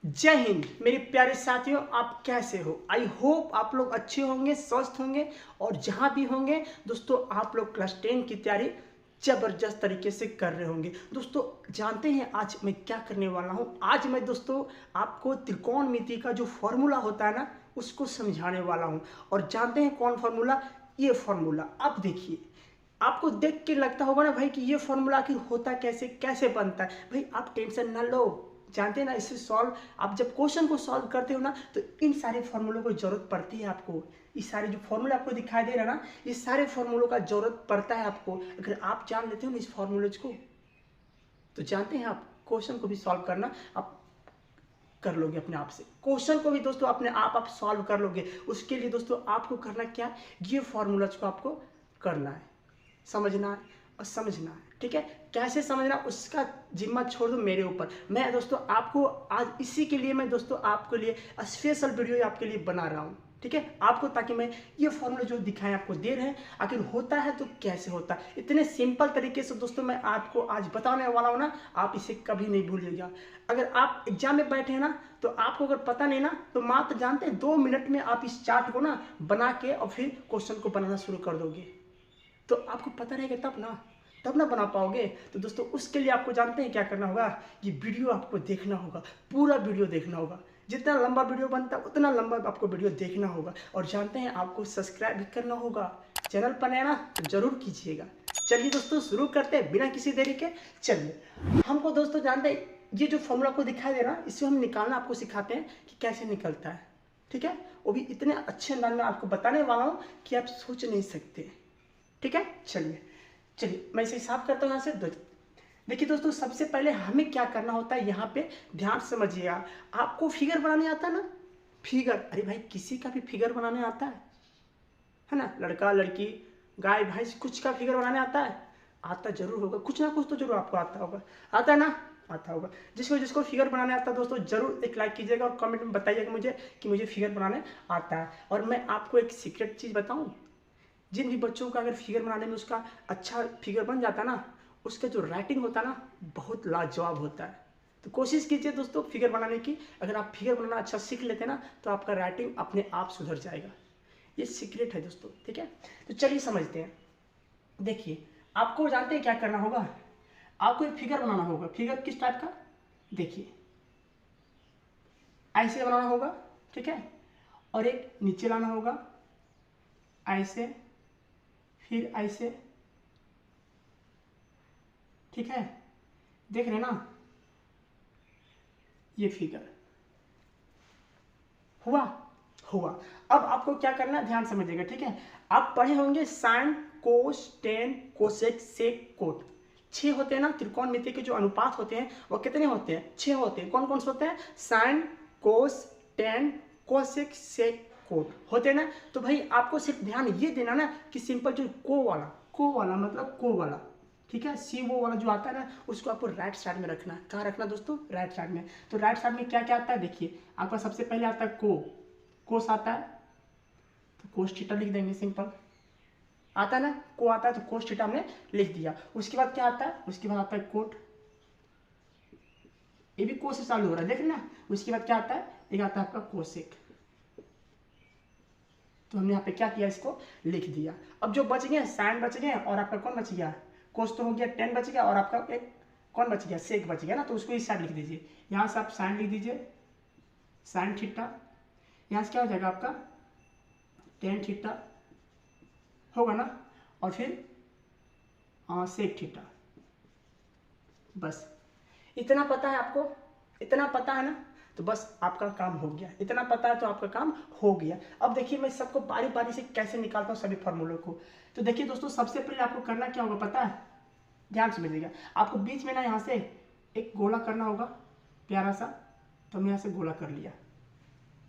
जय हिंद मेरे प्यारे साथियों, आप कैसे हो? आई होप आप लोग अच्छे होंगे, स्वस्थ होंगे और जहां भी होंगे दोस्तों आप लोग क्लास 10 की तैयारी ज़बरदस्त तरीके से कर रहे होंगे। दोस्तों जानते हैं आज मैं क्या करने वाला हूं? आज मैं दोस्तों आपको त्रिकोणमिति का जो फॉर्मूला होता है ना उसको समझाने वाला हूं। और जानते हैं कौन फॉर्मूला? ये फॉर्मूला आप देखिए, आपको देख के लगता होगा ना भाई कि ये फॉर्मूला आखिर होता कैसे, कैसे बनता है। भाई आप टेंशन ना लो, जानते हैं ना इसे सॉल्व, आप जब क्वेश्चन को सॉल्व करते हो ना तो इन सारे फॉर्मूलों को जरूरत पड़ती है आपको। इस सारे जो फॉर्मूले आपको दिखाई दे रहा है ना, इस सारे फॉर्मूलों का जरूरत पड़ता है आपको। अगर आप जान लेते हो ना इस फॉर्मूलेज को तो जानते हैं आप क्वेश्चन को भी सॉल्व करना आप कर लोगे अपने आप से। क्वेश्चन को भी दोस्तों अपने आप सॉल्व कर लोगे। उसके लिए दोस्तों आपको करना क्या है, ये फॉर्मूलाज को आपको करना है, समझना है और समझना है। ठीक है, कैसे समझना उसका जिम्मा छोड़ दो मेरे ऊपर। मैं दोस्तों आपको आज इसी के लिए मैं दोस्तों आपके लिए स्पेशल वीडियो आपके लिए बना रहा हूँ। ठीक है, आपको ताकि मैं ये फॉर्मूला जो दिखाएं आपको दे रहे हैं आखिर होता है तो कैसे होता है, इतने सिंपल तरीके से दोस्तों मैं आपको आज बताने वाला हूँ ना, आप इसे कभी नहीं भूलिएगा। अगर आप एग्जाम में बैठे हैं ना तो आपको अगर पता नहीं ना तो मात्र जानते हैं 2 मिनट में आप इस चार्ट को ना बना के और फिर क्वेश्चन को बनाना शुरू कर दोगे। तो आपको पता रहेगा तब ना बना पाओगे। तो दोस्तों उसके लिए आपको जानते हैं क्या करना होगा, ये वीडियो आपको देखना होगा, पूरा वीडियो देखना होगा। जितना लंबा वीडियो बनता है उतना लंबा आपको वीडियो देखना होगा। और जानते हैं आपको सब्सक्राइब भी करना होगा, चैनल पर नया ना तो जरूर कीजिएगा। चलिए दोस्तों शुरू करते हैं बिना किसी देरी के। चलिए हमको दोस्तों जानते हैं ये जो फॉर्मूला आपको दिखाई दे रहा है इसे हम निकालना आपको सिखाते हैं कि कैसे निकलता है। ठीक है, वो भी इतने अच्छे अंदाज में आपको बताने वाला हूँ कि आप सोच नहीं सकते। ठीक है, चलिए मैं इसे साफ करता हूँ यहाँ से। देखिए दोस्तों सबसे पहले हमें क्या करना होता है, यहाँ पे ध्यान समझिएगा। आपको फिगर बनाने आता है ना, फिगर, अरे भाई किसी का भी फिगर बनाने आता है ना, लड़का लड़की गाय भैंस कुछ का फिगर बनाने आता है, आता जरूर होगा, कुछ ना कुछ तो जरूर आपको आता होगा, आता है ना, आता होगा। जिसको जिसको फिगर बनाने आता है दोस्तों जरूर एक लाइक कीजिएगा और कमेंट में बताइएगा मुझे कि मुझे फिगर बनाने आता है। और मैं आपको एक सीक्रेट चीज़ बताऊँ, जिन भी बच्चों का अगर फिगर बनाने में उसका अच्छा फिगर बन जाता है ना, उसका जो राइटिंग होता है ना बहुत लाजवाब होता है। तो कोशिश कीजिए दोस्तों फिगर बनाने की। अगर आप फिगर बनाना अच्छा सीख लेते हैं ना तो आपका राइटिंग अपने आप सुधर जाएगा। ये सीक्रेट है दोस्तों। ठीक है, तो चलिए समझते हैं। देखिए आपको जानते हैं क्या करना होगा, आपको एक फिगर बनाना होगा। फिगर किस टाइप का, देखिए ऐसे बनाना होगा। ठीक है, और एक नीचे लाना होगा ऐसे, फिर ऐसे। ठीक है, देख रहे ना, ये फिगर हुआ हुआ। अब आपको क्या करना है ध्यान समझिएगा। ठीक है, आप पढ़े होंगे sine cos tan cosec sec cot, 6 होते हैं ना त्रिकोणमिति के जो अनुपात होते हैं वो कितने होते हैं? 6 होते हैं। कौन कौन से होते हैं? Sine cos tan cosec sec cot होते हैं ना। तो भाई आपको सिर्फ ध्यान ये देना ना कि सिंपल जो को वाला मतलब को वाला, ठीक है, सी वो वाला जो आता है ना उसको आपको राइट साइड में रखना है। कहाँ रखना दोस्तों? राइट साइड में। तो राइट साइड में क्या क्या आता है देखिए, आपका सबसे पहले आता है कोस आता है तो कोस थीटा लिख देंगे, सिंपल आता है ना, को आता है तो कोस थीटा हमने लिख दिया। उसके बाद क्या आता है? उसके बाद आता है कोट, ये भी कोस से चालू हो रहा है देख ना। उसके बाद क्या आता है? एक आता है आपका कोसेक। तो हमने यहाँ पे क्या किया, इसको लिख दिया। अब जो बच गए साइन बच गए और आपका कौन बच गया? कोस तो हो गया, टेन बच गया और आपका एक कौन बच गया? सेक बच गया ना। तो उसको इस साइड लिख दीजिए, यहाँ से आप साइन लिख दीजिए, साइन थीटा। यहाँ से क्या हो जाएगा आपका? टेन थीटा होगा ना, और फिर सेक थीटा। बस इतना पता है आपको, इतना पता है ना, तो बस आपका काम हो गया। इतना पता है तो आपका काम हो गया। अब देखिए मैं सबको बारी बारी से कैसे निकालता हूँ सभी फॉर्मूलों को। तो देखिए दोस्तों सबसे पहले आपको करना क्या होगा पता है, ध्यान समझिएगा। आपको बीच में ना यहाँ से एक गोला करना होगा प्यारा सा, तो हमने यहाँ से गोला कर लिया।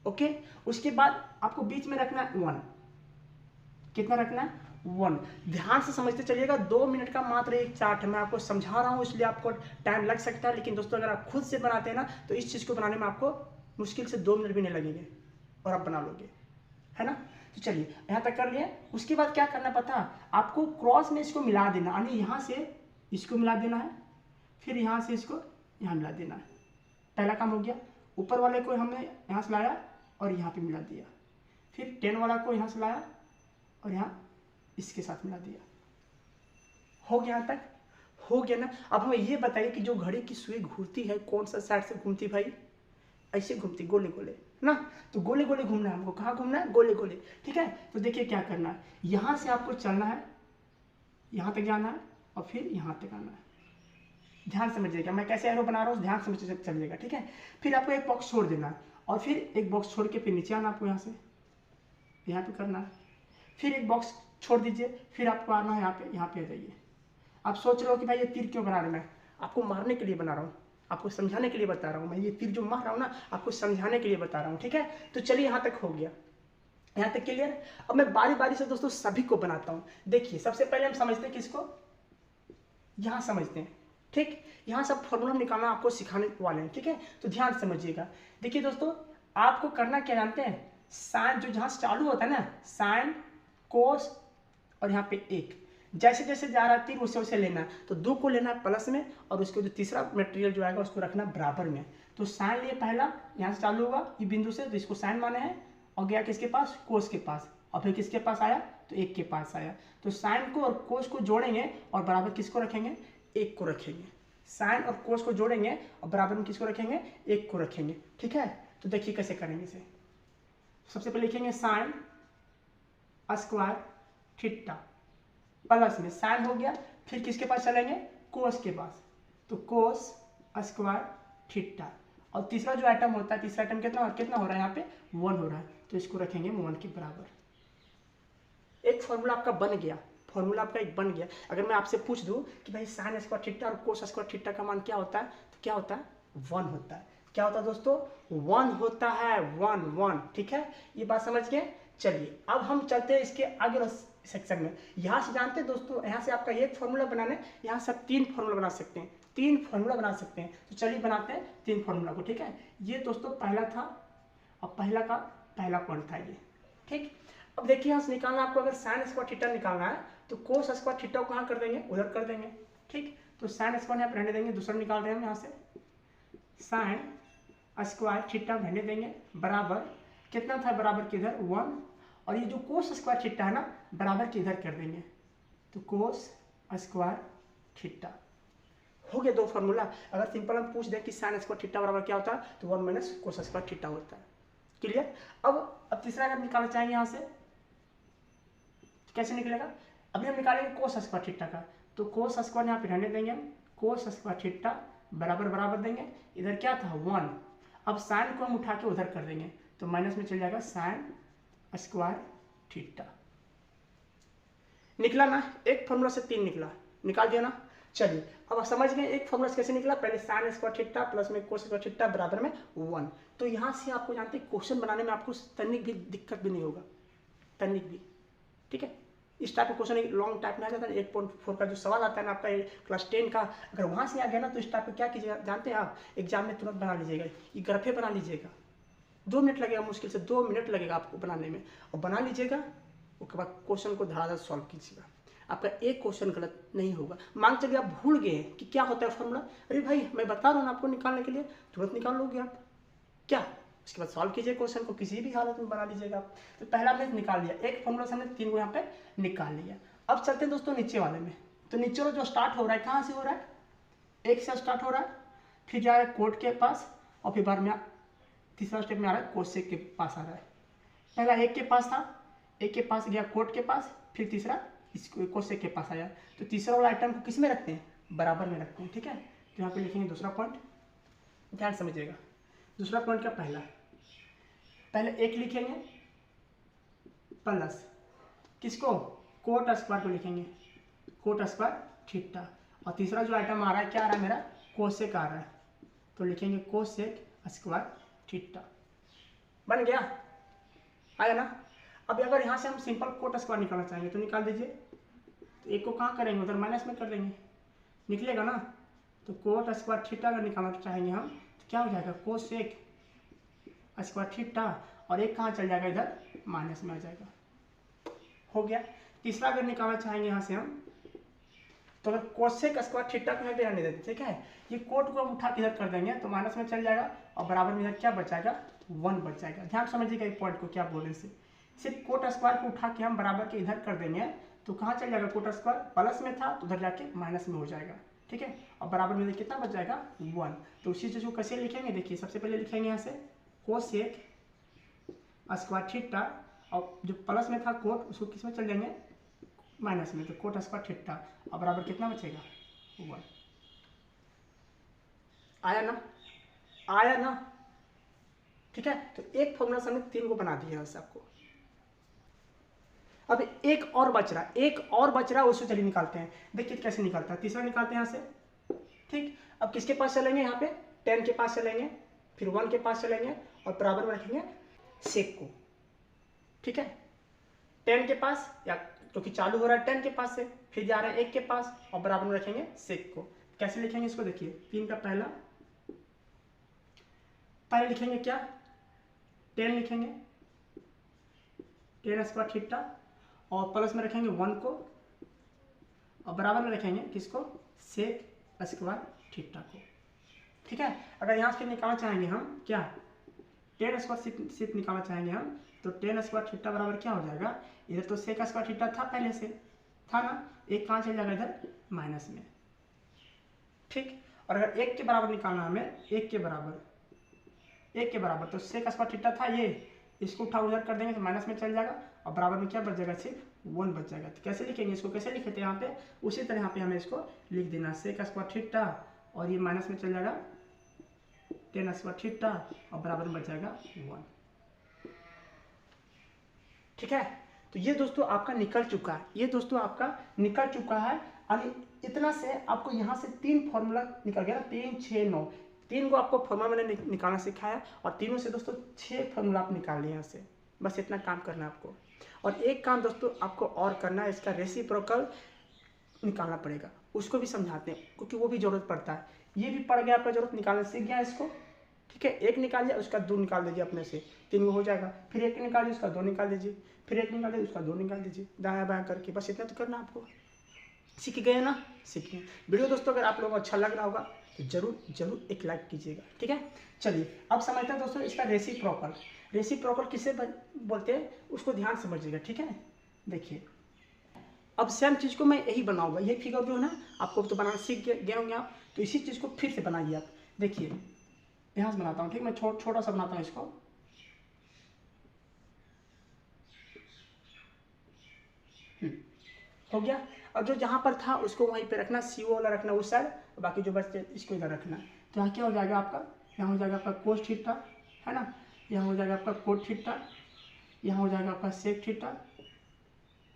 ओके, उसके बाद आपको बीच में रखना है 1। कितना रखना है? 1। ध्यान से समझते चलिएगा, 2 मिनट का मात्र एक चार्ट है, मैं आपको समझा रहा हूँ इसलिए आपको टाइम लग सकता है। लेकिन दोस्तों अगर आप खुद से बनाते हैं ना तो इस चीज़ को बनाने में आपको मुश्किल से 2 मिनट भी नहीं लगेंगे और आप बना लोगे, है ना। तो चलिए यहाँ तक कर लिए। उसके बाद क्या करना पता है आपको? क्रॉस में इसको मिला देना, यानी यहाँ से इसको मिला देना है, फिर यहाँ से इसको यहाँ मिला देना है। पहला काम हो गया। ऊपर वाले को हमने यहाँ से लाया और यहाँ पे मिला दिया, फिर 10 वाला को यहाँ से लाया और यहाँ इसके साथ मिला दिया। हो गया, यहाँ तक हो गया ना। अब हमें ये बताइए कि जो घड़ी की सुई घूमती है कौन सा साइड से घूमती भाई? ऐसे घूमती, गोले गोले ना। तो गोले गोले घूमना है हमको, कहाँ घूमना है? गोले गोले। ठीक है, तो देखिए क्या करना है, यहाँ से आपको चलना है, यहाँ तक जाना है और फिर यहाँ तक आना है। ध्यान समझिएगा मैं कैसे एरो बना रहा हूँ, ध्यान समझ चलिएगा। ठीक है, फिर आपको एक बॉक्स छोड़ देना है और फिर एक बॉक्स छोड़ के फिर नीचे आना आपको, यहाँ से यहाँ पे करना है, फिर एक बॉक्स छोड़ दीजिए, फिर आपको आना है यहाँ पे आ जाइए। आप सोच रहे हो कि भाई ये तीर क्यों बना रहा हूँ? मैं आपको मारने के लिए बना रहा हूँ, आपको समझाने के लिए बता रहा हूँ। मैं ये तीर जो मार रहा हूँ ना, आपको समझाने के लिए बता रहा हूँ। ठीक है, तो चलिए यहाँ तक हो गया, यहाँ तक क्लियर। अब मैं बारी बारी से दोस्तों सभी को बनाता हूँ। देखिए सबसे पहले हम समझते हैं किसको, यहाँ समझते हैं। ठीक, यहाँ सब फॉर्मूला निकालना आपको सिखाने वाले हैं। ठीक है, तो ध्यान समझिएगा। देखिए दोस्तों आपको करना क्या जानते हैं, साइन जो जहाँ से चालू होता है ना, साइन कोस और यहाँ पे एक, जैसे जैसे जा रहा तीर वैसे वैसे लेना है। तो 2 को लेना है प्लस में और उसके जो तीसरा मटेरियल जो आएगा उसको रखना बराबर में। तो साइन लिए पहला, यहाँ से चालू होगा ये बिंदु से, तो इसको साइन माने हैं और गया किसके पास, कोस के पास, और फिर किसके पास आया, तो 1 के पास आया। तो साइन को और कोस को जोड़ेंगे और बराबर किसको रखेंगे, 1 को रखेंगे। साइन और कोस को जोड़ेंगे और बराबर में किसको रखेंगे, 1 को रखेंगे। ठीक है, तो देखिए कैसे करेंगे इसे। सबसे पहले लिखेंगे साइन स्क्वायर थीटा, प्लस में साइन हो गया, फिर किसके पास चलेंगे, कोस के पास, तो कोस स्क्वायर थीटा। और तीसरा जो आइटम होता है, तीसरा आइटम कितना हो रहा है, यहाँ पे 1 हो रहा है, तो इसको रखेंगे 1 के बराबर। एक फॉर्मूला आपका बन गया, फॉर्मूला आपका एक बन गया। अगर मैं आपसे पूछ दूं कि भाई साइन स्क्वायर थीटा और कोस स्क्वायर थीटा का मान क्या होता है, तो क्या होता है, 1 होता है। क्या होता है दोस्तों, 1 होता है, 1। ठीक है, ये बात समझ गए। चलिए अब हम चलते हैं इसके आगे सेक्शन में। यहाँ से जानते हैं दोस्तों, यहाँ से आपका एक फॉर्मूला बनाने, यहाँ से आप 3 फॉर्मूला बना सकते हैं, 3 फॉर्मूला बना सकते हैं। तो चलिए बनाते हैं 3 फॉर्मूला को। ठीक है, ये दोस्तों पहला था और पहला का पहला पॉइंट था ये। ठीक, अब देखिए यहाँ से निकालना आपको, अगर साइन स्क्वायर थीटा निकालना है तो कोस स्क्वायर थीटा को कहाँ कर देंगे, उधर कर देंगे। ठीक, तो साइन स्क्वायर यहाँ पर रहने देंगे, दूसरा निकाल रहे हैं हम यहाँ से, साइन स्क्वायर थीटा रहने देंगे, बराबर कितना था, बराबर के इधर 1, और ये जो कोस स्क्वायर थीटा है ना, बराबर के इधर कर देंगे, तो कोस स्क्वायर थीटा। हो गया 2 फॉर्मूला। अगर सिंपल हम पूछ दें कि साइन स्क्वायर थीटा बराबर क्या होता है, तो 1 माइनस कोस स्क्वायर थीटा होता है। क्लियर। अब तीसरा अगर निकालना चाहेंगे यहाँ से, कैसे निकलेगा, अभी हम निकालेंगे कोस स्क्वायर थीटा का, तो कोस स्क्वायर यहाँ पे रहने देंगे हम, कोस स्क्वायर थीटा बराबर बराबर देंगे, इधर क्या था 1, अब साइन को हम उठा के उधर कर देंगे, तो माइनस में चल जाएगा साइन स्क्वायर थीटा। निकला ना, एक फॉर्मूला से 3 निकला, निकाल दिया ना। चलिए अब समझ गए एक फॉर्मूला कैसे निकला, पहले साइन स्क्वायर थीटा प्लस में कोस स्क्वायर थीटा बराबर में 1। तो यहाँ से आपको जानते हैं क्वेश्चन बनाने में आपको तनिक भी दिक्कत भी नहीं होगा, तनिक भी। ठीक है, इस टाइप का क्वेश्चन लॉन्ग टाइप में आ जाता है, 8.4 का जो सवाल आता है ना आपका क्लास 10 का, अगर वहाँ से आ गया ना तो इस टाइप का क्या कीजिएगा जानते हैं आप, एग्जाम में तुरंत बना लीजिएगा, ये ग्राफे बना लीजिएगा, 2 मिनट लगेगा, मुश्किल से 2 मिनट लगेगा आपको बनाने में, और बना लीजिएगा। उसके बाद क्वेश्चन को धड़ाधड़ सॉल्व कीजिएगा, आपका एक क्वेश्चन गलत नहीं होगा। मान चलिए आप भूल गए कि क्या होता है फॉर्मूला, अरे भाई मैं बता रहा हूँ आपको निकालने के लिए, तुरंत निकाल लोगे आप क्या। उसके बाद सॉल्व कीजिए क्वेश्चन को, किसी भी हालत में बना लीजिएगा आप। तो पहला हमने निकाल लिया, एक फॉर्मूला से हमने 3 को यहाँ पे निकाल लिया। अब चलते हैं दोस्तों नीचे वाले में। तो नीचे वाला जो स्टार्ट हो रहा है कहाँ से हो रहा है, 1 से स्टार्ट हो रहा है, फिर जा रहा है कोट के पास, और फिर बाद में तीसरा स्टेप में आ रहा है कोसेक के पास आ रहा है। पहला 1 के पास था, 1 के पास गया कोट के पास, फिर तीसरा इस कोसेक के पास आया। तो तीसरा वाला आइटम को किस में रखते हैं, बराबर में रखते हैं। ठीक है, तो यहाँ पे लिखेंगे दूसरा पॉइंट, ध्यान समझिएगा। दूसरा पॉइंट का पहले 1 लिखेंगे प्लस किसको, कोट स्क्वायर को लिखेंगे, कोट स्क्वायर थीटा, और तीसरा जो आइटम आ रहा है क्या आ रहा है मेरा, कोसेक आ रहा है, तो लिखेंगे कोसेक स्क्वायर थीटा। बन गया, आया ना। अब अगर यहाँ से हम सिंपल कोट स्क्वायर निकालना चाहेंगे तो निकाल दीजिए, तो 1 को कहाँ करेंगे, उधर माइनस में कर देंगे, निकलेगा ना। तो कोट स्क्वायर थीटा अगर निकालना चाहेंगे हम तो क्या हो जाएगा, कोसेक स्क्वायर थीटा, और 1 कहाँ चल जाएगा, इधर माइनस में आ जाएगा। हो गया। तीसरा अगर निकालना चाहेंगे यहाँ से हम, तो अगर कोसेक स्क्वायर थीटा को यहाँ पे रहने देते, ठीक है, ये कोट को हम उठा के इधर कर देंगे, तो माइनस में चल जाएगा और बराबर में इधर क्या बचाएगा 1 बच जाएगा। ध्यान समझिएगा एक पॉइंट को क्या बोलने से, सिर्फ कोट स्क्वायर को उठा के हम बराबर के इधर कर देंगे तो कहाँ चल जाएगा, कोट स्क्वायर प्लस में था तो उधर जाके माइनस में हो जाएगा, ठीक है। और बराबर में कितना बच जाएगा 1। तो उसी चीज़ को कैसे लिखेंगे, देखिए सबसे पहले लिखेंगे यहाँ से कोसेक स्क्वायर थीटा, और जो प्लस में था कोट उसको किस में चल जाएंगे माइनस में, तो कोट स्क्वायर थीटा और बराबर कितना बचेगा 1। आया ना, आया ना, ठीक है। तो एक फॉर्मूला से हमने 3 को बना दिया है सबको। अब एक और बच रहा है, उसको चलिए निकालते हैं। देखिए कैसे निकालता है, तीसरा निकालते हैं यहाँ से, ठीक। अब किसके पास चलेंगे, यहाँ पे 10 के पास चलेंगे, फिर 1 के पास चलेंगे और बराबर में रखेंगे सेक को, ठीक है। 10 के पास, या क्योंकि चालू हो रहा है 10 के पास से, फिर जा रहे हैं 1 के पास और बराबर में रखेंगे सेक को। कैसे लिखेंगे इसको, देखिए 3 का पहले लिखेंगे क्या 10 लिखेंगे, 10 स्क्वायर थीटा और प्लस में रखेंगे 1 को और बराबर में रखेंगे किसको, सेक स्क्वायर थीटा को, ठीक है। अगर यहाँ से निकालना चाहेंगे हम क्या 10 स्क्वायर सिर्फ निकालना चाहेंगे हम, तो 10 स्क्वायर थीटा बराबर क्या हो जाएगा, इधर तो सेक स्क्वायर थीटा था पहले से, था ना, एक कहाँ चल जाएगा इधर माइनस में, ठीक। और अगर 1 के बराबर निकालना हमें, 1 के बराबर तो सेक स्क्वायर थीटा था ये, इसको उठा उधर कर देंगे तो माइनस में चल जाएगा और बराबर में क्या बच जाएगा, सिर्फ 1 बच जाएगा। तो कैसे लिखेंगे इसको, कैसे लिखे थे यहाँ पे, उसी तरह यहाँ पे हमें इसको लिख देना, सेक स्क्वायर थीटा और ये माइनस में चल जाएगा 10 स्क्वायर थीटा और बराबर में बच जाएगा 1, ठीक है। तो ये दोस्तों आपका निकल चुका है, और इतना से आपको यहाँ से 3 फॉर्मूला निकल गया, 3, 6, 9, 3 को आपको फॉर्मूला मैंने निकालना सिखाया और तीनों से दोस्तों 6 फॉर्मूला आप निकाल लिए यहाँ से। बस इतना काम करना है आपको। और एक काम दोस्तों आपको और करना है, इसका रेसिप्रोकल निकालना पड़ेगा, उसको भी समझाते हैं क्योंकि वो भी जरूरत पड़ता है। ये भी पड़ गया आपका, जरूरत निकालना सीख गया इसको, ठीक है। 1 निकाल लिया, उसका 2 निकाल दीजिए अपने से, 3 हो जाएगा। फिर 1 निकाल लीजिए, उसका 2 निकाल दीजिए, फिर 1 निकाल दीजिए, उसका 2 निकाल दीजिए, दायां बायां करके। बस इतना तो करना आपको। सीख गए ना, सीख गए। वीडियो दोस्तों अगर आप लोगों को अच्छा लग रहा होगा तो जरूर एक लाइक कीजिएगा, ठीक है। चलिए अब समझते हैं दोस्तों इसका रेसिप्रोकल किसे बोलते हैं, उसको ध्यान समझिएगा, ठीक है। देखिए अब सेम चीज़ को मैं यही बनाऊंगा, ये फिगर जो है ना आपको तो बनाना सीख गए होंगे आप, तो इसी चीज़ को फिर से बनाइए आप। देखिए यहाँ से बनाता हूँ, ठीक, मैं छोटा सा बनाता हूँ इसको। हो गया। अब जो जहाँ पर था उसको वहीं पे रखना, CO वाला रखना उस साइड, बाकी जो बचते इसको इधर रखना। तो यहाँ क्या हो जाएगा आपका, यहाँ हो जाएगा आपका कोस थीटा, है ना, यहाँ हो जाएगा आपका कोट थीटा, यहाँ हो जाएगा आपका सेक थीटा,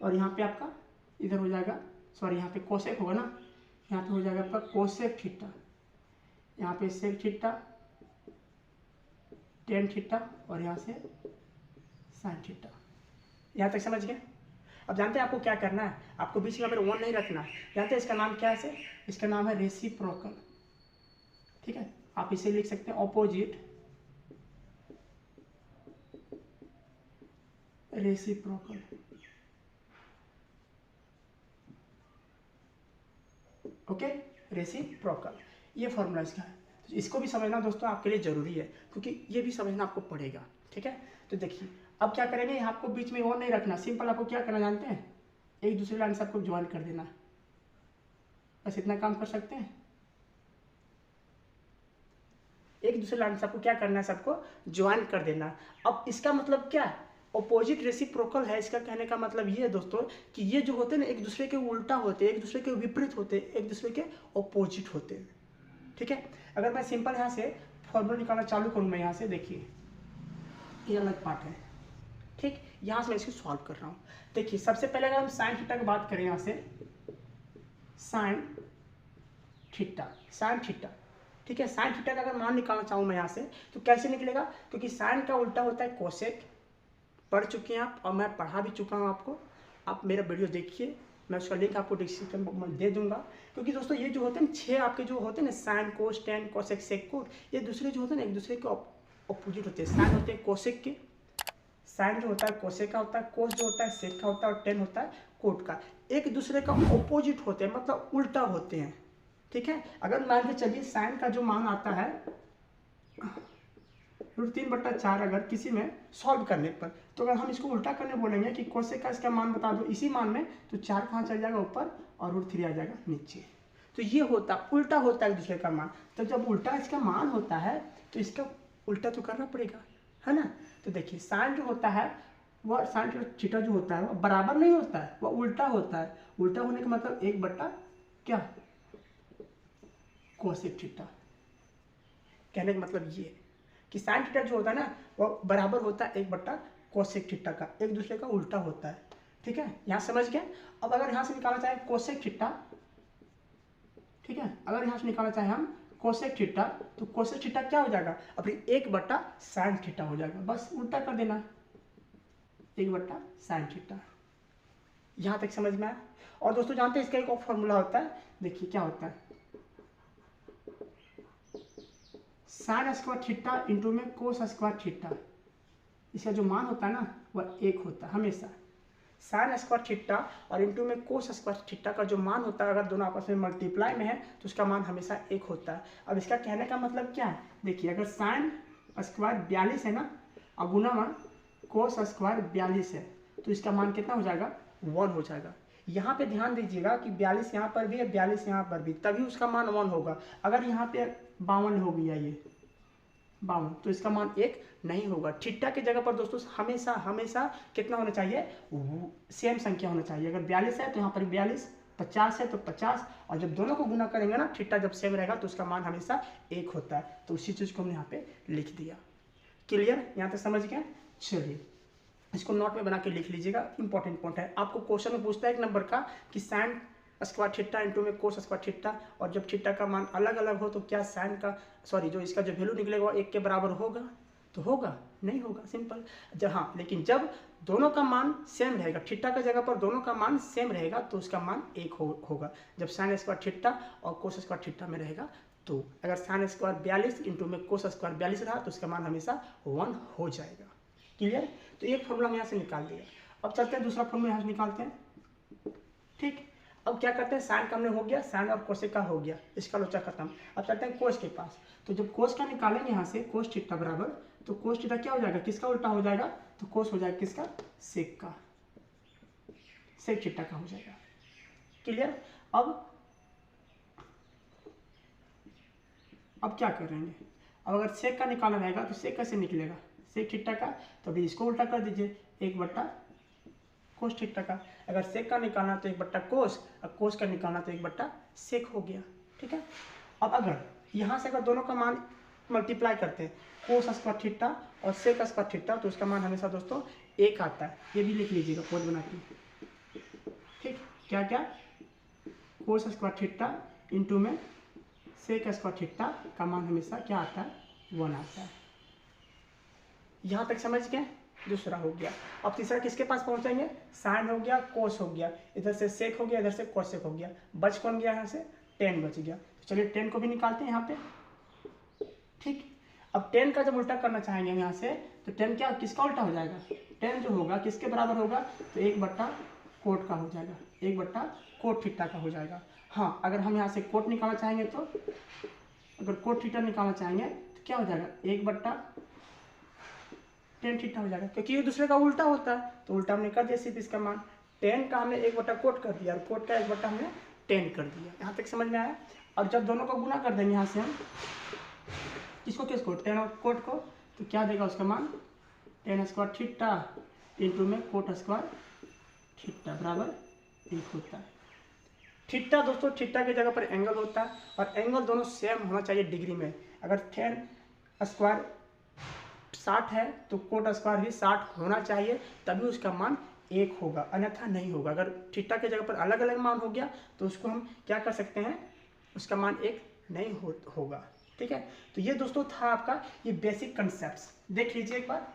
और यहाँ पे आपका इधर हो जाएगा, सॉरी यहाँ पे कोसेक होगा ना, यहाँ पे हो जाएगा आपका कोसेक थीटा, यहाँ पे सेक थीटा, टेन थीटा और यहाँ से साइन थीटा। यहाँ तक समझ गए। अब जानते हैं आपको क्या करना है, आपको बीच में 1 नहीं रखना। जानते हैं इसका नाम क्या है, इसका नाम है रेसिप्रोकल, ठीक है। आप इसे लिख सकते हैं ऑपोजिट रेसिप्रोकल, ओके, रेसिप्रोकल, ये फॉर्मूला इसका है। तो इसको भी समझना दोस्तों आपके लिए जरूरी है, क्योंकि ये भी समझना आपको पड़ेगा, ठीक है। तो देखिए अब क्या करेंगे, आपको बीच में 1 नहीं रखना, सिंपल आपको क्या करना जानते हैं, एक दूसरे लाइन से आपको ज्वाइन कर देना, बस इतना काम कर सकते हैं। एक दूसरे लाइन से आपको क्या करना है, सबको ज्वाइन कर देना। अब इसका मतलब क्या है, ऑपोजिट रेसिप्रोकल है। इसका कहने का मतलब ये है दोस्तों कि ये जो होते हैं ना एक दूसरे के उल्टा होते हैं, एक दूसरे के विपरीत होते हैं, एक दूसरे के ऑपोजिट होते हैं, ठीक है। अगर मैं सिंपल यहाँ से फॉर्मूला निकालना चालू करूँ, मैं यहाँ से देखिए ये अलग पार्ट है, ठीक, यहाँ से मैं इसको सॉल्व कर रहा हूँ। देखिए सबसे पहले अगर हम साइन थीटा की बात करें, यहाँ से साइन थीटा, ठीक है। साइन थीटा का अगर मान निकालना चाहूँ मैं यहाँ से तो कैसे निकलेगा, क्योंकि साइन का उल्टा होता है कोसेक, पढ़ चुके हैं आप और मैं पढ़ा भी चुका हूँ आपको। आप मेरा वीडियो देखिए, मैं उसका लिंक आपको डिस्क्रिप्शन में दे दूंगा। क्योंकि दोस्तों ये जो होते हैं 6 आपके जो होते हैं ना, sine cos tan cosec sec cot, ये दूसरे जो होते हैं ना एक दूसरे के अपोजिट होते हैं। साइन होते हैं कोसेक के, साइन जो होता है कोसेक का होता है, कोस जो होता है सेक का होता है, और टेन होता है कोट का। एक दूसरे का अपोजिट होते हैं, मतलब उल्टा होते हैं, ठीक है। अगर मान के चलिए साइन का जो मान आता है √3/4 अगर किसी में सॉल्व करने पर, तो अगर हम इसको उल्टा करने बोलेंगे कि कोसेक का इसका मान बता दो इसी मान में, तो 4 कहाँ चल जाएगा ऊपर और √3 आ जाएगा नीचे। तो ये होता उल्टा होता है एक दूसरे का मान। तो जब उल्टा इसका मान होता है तो इसका उल्टा तो करना पड़ेगा, है ना। तो देखिए साइन जो होता है वह साइन थीटा जो होता है वह बराबर नहीं होता है, वह उल्टा होता है। उल्टा होने का मतलब 1 क्या कोसेक थीटा। कहने का मतलब ये है कि साइन थीटा जो होता है ना वह बराबर होता है 1 कोसेक थीटा का, एक दूसरे का उल्टा होता है। ठीक है, यहाँ समझ गए। अब अगर यहाँ से निकालना चाहे कोसेक थीटा, ठीक है, अगर यहाँ से निकालना चाहे हम कोसेक थीटा, तो कोसेक थीटा क्या हो जाएगा, अपनी 1/sin थीटा हो जाएगा। बस उल्टा कर देना, 1/sin थीटा। यहाँ तक समझ में आया। और दोस्तों जानते हैं इसका एक और फॉर्मूला होता है, देखिए क्या होता है, sin स्क्वायर थीटा इंटू में कोस स्क्वायर थीटा। इसका जो मान होता है ना वह 1 होता है हमेशा। sin स्क्वायर थीटा और इंटू में कोस स्क्वायर थीटा का जो मान होता है, अगर दोनों आपस में मल्टीप्लाई में है तो उसका मान हमेशा 1 होता है। अब इसका कहने का मतलब क्या है, देखिए अगर sin स्क्वायर 42 है ना और गुना मान कोस स्क्वायर 42 है, तो इसका मान कितना हो जाएगा, 1 हो जाएगा। यहाँ पे ध्यान दीजिएगा कि 42 यहाँ पर भी है, 42 यहाँ पर भी, तभी उसका मान 1 होगा। अगर यहाँ पे 52 हो गया ये 52, तो इसका मान 1 नहीं होगा। थीटा की जगह पर दोस्तों हमेशा हमेशा कितना होना चाहिए, सेम संख्या होना चाहिए। अगर 42 है तो यहाँ पर 42, 50 है तो 50, और जब दोनों को गुना करेंगे ना थीटा जब सेम रहेगा तो उसका मान हमेशा 1 होता है। तो उसी चीज़ को हमने यहाँ पे लिख दिया। क्लियर, यहाँ तक समझ गए। चलिए इसको नोट में बना के लिख लीजिएगा, इंपॉर्टेंट पॉइंट है। आपको क्वेश्चन में पूछता है 1 नंबर का कि साइन स्क्वायर थीटा इंटू में कोस स्क्वायर थीटा, और जब थीटा का मान अलग अलग हो तो क्या साइन का जो इसका जो वैल्यू निकलेगा वो 1 के बराबर होगा, तो होगा नहीं होगा, सिंपल। हाँ, लेकिन जब दोनों का मान सेम रहेगा, थीटा का जगह पर दोनों का मान सेम रहेगा तो उसका मान 1 होगा। जब साइन स्क्वायर थीटा और कोस स्क्वायर थीटा में रहेगा, तो अगर साइन स्क्वायर 42 इंटू में कोस स्क्वायर 42 रहा तो उसका मान हमेशा 1 हो जाएगा। क्लियर, तो एक फॉर्मूला हम यहाँ से निकाल दिया। अब चलते हैं दूसरा फॉर्मूला यहाँ से निकालते हैं। ठीक, अब क्या करते हैं, साइन का हमने हो गया, साइन और कोसेक का हो गया, इसका लोचा खत्म। अब चलते हैं कोस के पास। तो जब कोस का निकालेंगे यहाँ से कोस थीटा बराबर, तो कोस थीटा क्या हो जाएगा, किसका उल्टा हो जाएगा, तो कोस हो जाएगा किसका, सेक का, सेक थीटा का हो जाएगा। क्लियर। अब क्या करेंगे, अब अगर सेक का निकालना रहेगा तो सेक कैसे निकलेगा, सेक थीटा का, तो अभी इसको उल्टा कर दीजिए, 1 कोस थीटा का। अगर सेक का निकालना तो 1 कोस, और कोस का निकालना तो 1 सेक हो गया। ठीक है। अब अगर यहाँ से अगर दोनों का मान मल्टीप्लाई करते हैं, कोस स्क्वायर थीटा और सेक स्क्वायर थीटा, तो उसका मान हमेशा दोस्तों 1 आता है। ये भी लिख लीजिएगा कोड बना के। ठीक, क्या क्या, कोस स्क्वायर थीटा इंटू में सेक स्क्वायर थीटा का मान हमेशा क्या आता है, 1 आता है। यहाँ तक समझ गए। दूसरा हो गया। अब तीसरा किसके पास पहुंचेंगे, साइन हो गया, कोस हो गया, इधर से सेक हो गया, इधर से कोसेक हो गया, बच कौन गया, यहाँ से 10 बच गया। तो चलिए 10 को भी निकालते हैं यहाँ पे। ठीक, अब 10 का जब उल्टा करना चाहेंगे यहाँ से, तो 10 क्या किसका उल्टा हो जाएगा, 10 जो होगा किसके बराबर होगा, तो 1/कोट का हो जाएगा, 1/कोट थीटा का हो जाएगा। हाँ, अगर हम यहाँ से कोट निकालना चाहेंगे, तो अगर कोट थीटा निकालना चाहेंगे तो क्या हो जाएगा, 1/tan थीटा हो जाएगा, क्योंकि ये दूसरे का उल्टा होता है। तो उल्टा हमने कर दिया सिर्फ इसका मान, 10 का हमने 1/कोट कर दिया और कोट का 1/ हमने 10 कर दिया। यहाँ तक समझ में आया। और जब दोनों को गुना कर देंगे यहाँ से हम, किसको किसको, 10 और कोट को, तो क्या देगा उसका मान, tan स्क्वायर थीटा इंटू में कोट स्क्वायर थीटा बराबर 1 होता है। थीटा दोस्तों, थीटा की जगह पर एंगल होता है, और एंगल दोनों सेम होना चाहिए डिग्री में। अगर tan स्क्वायर 60 है तो कोट स्क्वायर भी 60 होना चाहिए, तभी उसका मान 1 होगा, अन्यथा नहीं होगा। अगर थीटा की जगह पर अलग अलग मान हो गया तो उसको हम क्या कर सकते हैं, उसका मान 1 नहीं होगा। ठीक है। तो ये दोस्तों था आपका ये बेसिक कंसेप्ट्स, देख लीजिए एक बार।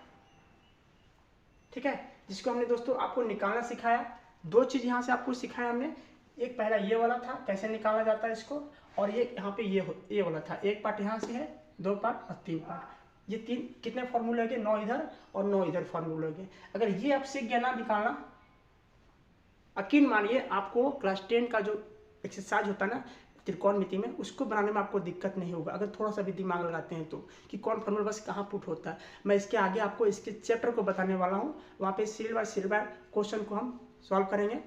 ठीक है, जिसको हमने दोस्तों आपको निकालना सिखाया। 2 चीज़ यहाँ से आपको सिखाया हमने। एक पहला ये वाला था कैसे निकाला जाता है इसको, और ये यहाँ पे ये वाला था। एक पार्ट यहाँ से है, 2 पार्ट और 3 पार्ट। ये 3 कितने फॉर्मूले हो गए, 9 इधर और 9 इधर फॉर्मूले हो गए। अगर ये आप सीख गया ना निकालना, यकीन मानिए आपको क्लास 10 का जो एक्सरसाइज होता है ना, त्रिकोणमिति में, उसको बनाने में आपको दिक्कत नहीं होगा अगर थोड़ा सा भी दिमाग लगाते हैं तो, कि कौन फॉर्मूला बस कहाँ पुट होता है। मैं इसके आगे आपको इसके चैप्टर को बताने वाला हूँ, वहाँ पे सीरियल बाय क्वेश्चन को हम सॉल्व करेंगे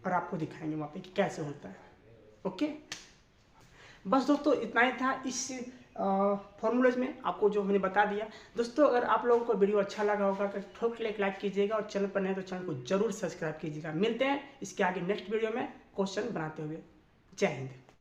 और आपको दिखाएंगे वहाँ पे कि कैसे होता है। ओके, बस दोस्तों इतना ही था इस फॉर्मूलेज में, आपको जो हमने बता दिया। दोस्तों अगर आप लोगों को वीडियो अच्छा लगा होगा तो ठोक के एक लाइक कीजिएगा और चैनल पर नए तो चैनल को जरूर सब्सक्राइब कीजिएगा। मिलते हैं इसके आगे नेक्स्ट वीडियो में क्वेश्चन बनाते हुए। जय हिंद।